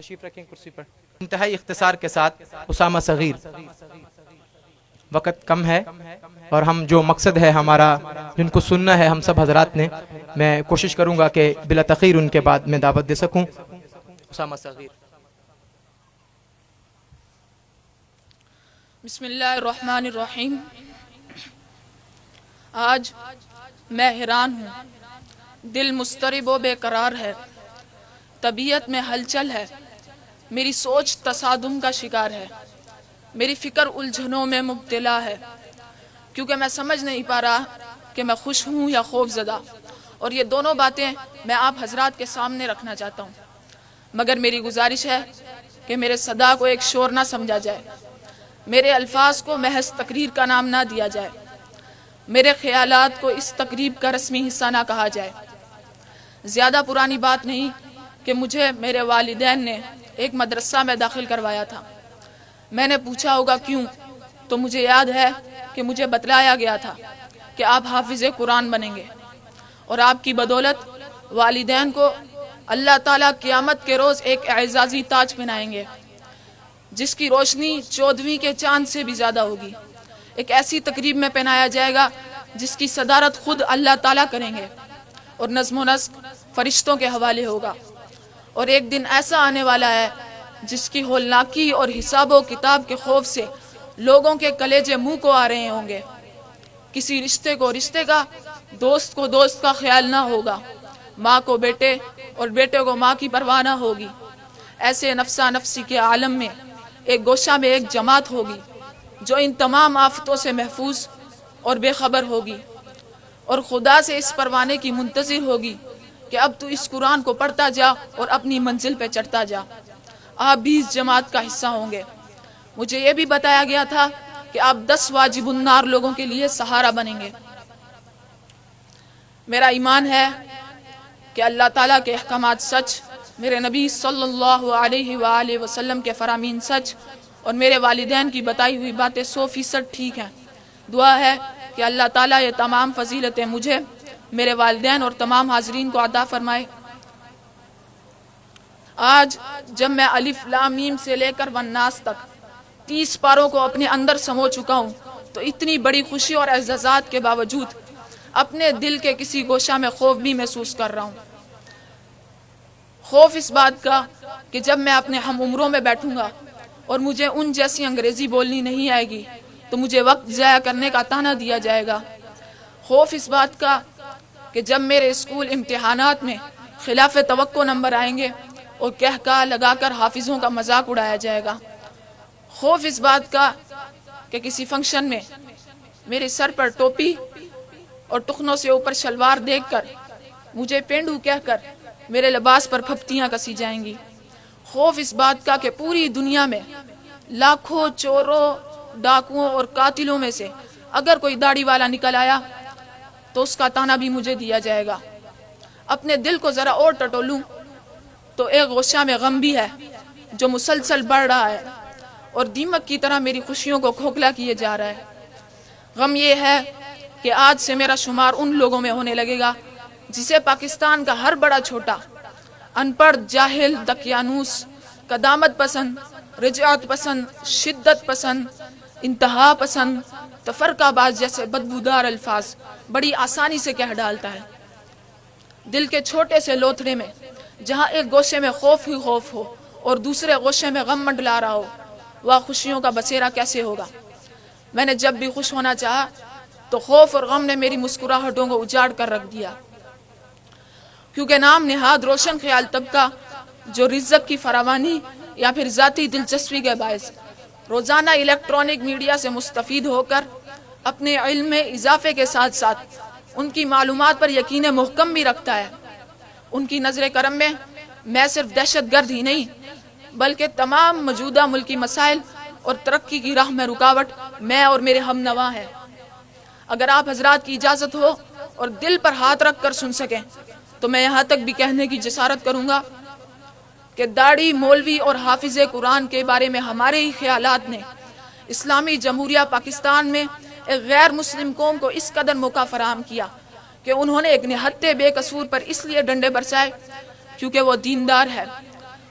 تشریف رکھیں کرسی پر. انتہائی اختصار کے ساتھ اسامہ صغیر. وقت کم ہے اور ہم جو مقصد ہے ہمارا جن کو سننا ہے ہم سب حضرات نے، میں کوشش کروں گا کہ بلا تاخیر ان کے بعد میں دعوت دے سکوں. اسامہ صغیر. بسم اللہ الرحمن الرحیم. آج میں حیران ہوں، دل مضطرب و بے قرار ہے، طبیعت میں ہلچل ہے، میری سوچ تصادم کا شکار ہے، میری فکر الجھنوں میں مبتلا ہے، کیونکہ میں سمجھ نہیں پا رہا کہ میں خوش ہوں یا خوف زدہ، اور یہ دونوں باتیں میں آپ حضرات کے سامنے رکھنا چاہتا ہوں. مگر میری گزارش ہے کہ میرے صدا کو ایک شور نہ سمجھا جائے، میرے الفاظ کو محض تقریر کا نام نہ دیا جائے، میرے خیالات کو اس تقریب کا رسمی حصہ نہ کہا جائے. زیادہ پرانی بات نہیں کہ مجھے میرے والدین نے ایک مدرسہ میں داخل کروایا تھا. میں نے پوچھا ہوگا کیوں، تو مجھے یاد ہے کہ مجھے بتلایا گیا تھا کہ آپ حافظ قرآن بنیں گے، اور آپ کی بدولت والدین کو اللہ تعالیٰ قیامت کے روز ایک اعزازی تاج پہنائیں گے جس کی روشنی 14ویں کے چاند سے بھی زیادہ ہوگی. ایک ایسی تقریب میں پہنایا جائے گا جس کی صدارت خود اللہ تعالیٰ کریں گے، اور نظم و نسق فرشتوں کے حوالے ہوگا. اور ایک دن ایسا آنے والا ہے جس کی ہولناکی اور حساب و کتاب کے خوف سے لوگوں کے کلیجے منہ کو آ رہے ہوں گے. کسی رشتے کو رشتے کا، دوست کو دوست کا خیال نہ ہوگا، ماں کو بیٹے اور بیٹے کو ماں کی پرواہ نہ ہوگی. ایسے نفسا نفسی کے عالم میں ایک گوشہ میں ایک جماعت ہوگی جو ان تمام آفتوں سے محفوظ اور بے خبر ہوگی، اور خدا سے اس پروانے کی منتظر ہوگی کہ اب تو اس قرآن کو پڑھتا جا اور اپنی منزل پہ چڑھتا جا. آپ بھی اس جماعت کا حصہ ہوں گے. مجھے یہ بھی بتایا گیا تھا کہ آپ 10 واجب النار لوگوں کے لیے سہارا بنیں گے. میرا ایمان ہے کہ اللہ تعالیٰ کے احکامات سچ، میرے نبی صلی اللہ علیہ وآلہ وسلم کے فرامین سچ، اور میرے والدین کی بتائی ہوئی باتیں 100% ٹھیک ہیں. دعا ہے کہ اللہ تعالیٰ یہ تمام فضیلتیں مجھے، میرے والدین اور تمام حاضرین کو عطا فرمائے. آج جب میں الف لام میم سے لے کر والناس تک 30 پاروں کو اپنے اندر سمو چکا ہوں، تو اتنی بڑی خوشی اور اعزازات کے باوجود اپنے دل کے کسی گوشہ میں خوف بھی محسوس کر رہا ہوں. خوف اس بات کا کہ جب میں اپنے ہم عمروں میں بیٹھوں گا اور مجھے ان جیسی انگریزی بولنی نہیں آئے گی تو مجھے وقت ضائع کرنے کا طعنہ دیا جائے گا. خوف اس بات کا کہ جب میرے اسکول امتحانات میں خلاف توقع نمبر آئیں گے اور کہا لگا کر حافظوں کا مذاق اڑایا جائے گا. خوف اس بات کا کہ کسی فنکشن میں میرے سر پر ٹوپی اور ٹخنوں سے اوپر شلوار دیکھ کر مجھے پینڈو کہہ کر میرے لباس پر پھپتیاں کسی جائیں گی. خوف اس بات کا کہ پوری دنیا میں لاکھوں چوروں، ڈاکوؤں اور قاتلوں میں سے اگر کوئی داڑھی والا نکل آیا تو اس کا طعنہ بھی مجھے دیا جائے گا. اپنے دل کو ذرا اور ٹٹولوں تو ایک غصہ میں غم بھی ہے جو مسلسل بڑھ رہا ہے اور دیمک کی طرح میری خوشیوں کو کھوکھلا کیے جا رہا ہے. غم یہ ہے کہ آج سے میرا شمار ان لوگوں میں ہونے لگے گا جسے پاکستان کا ہر بڑا چھوٹا، ان پڑھ، جاہل، دقیانوس، قدامت پسند، رجعت پسند، شدت پسند، انتہا پسند، تفرقہ باز جیسے بدبودار الفاظ بڑی آسانی سے کہہ ڈالتا ہے. دل کے چھوٹے سے لوتھڑے میں جہاں ایک گوشے میں خوف ہی خوف ہو اور دوسرے گوشے میں غم منڈلا رہا ہو، وہ خوشیوں کا بسیرا کیسے ہوگا؟ میں نے جب بھی خوش ہونا چاہا تو خوف اور غم نے میری مسکراہٹوں کو اجاڑ کر رکھ دیا. کیونکہ نام نہاد روشن خیال طبقہ جو رزق کی فراوانی یا پھر ذاتی دلچسپی کے باعث روزانہ الیکٹرانک میڈیا سے مستفید ہو کر اپنے علم میں اضافے کے ساتھ ساتھ ان کی معلومات پر یقین محکم بھی رکھتا ہے، ان کی نظر کرم میں میں صرف دہشت گرد ہی نہیں بلکہ تمام موجودہ ملکی مسائل اور ترقی کی راہ میں رکاوٹ میں اور میرے ہم نوا ہیں. اگر آپ حضرات کی اجازت ہو اور دل پر ہاتھ رکھ کر سن سکیں تو میں یہاں تک بھی کہنے کی جسارت کروں گا کہ داڑھی، مولوی اور حافظ قرآن کے بارے میں ہمارے ہی خیالات نے اسلامی جمہوریہ پاکستان میں ایک غیر مسلم قوم کو اس قدر موقع فراہم کیا کہ انہوں نے ایک نہتے بے قصور پر اس لیے ڈنڈے برسائے کیونکہ وہ دیندار ہے.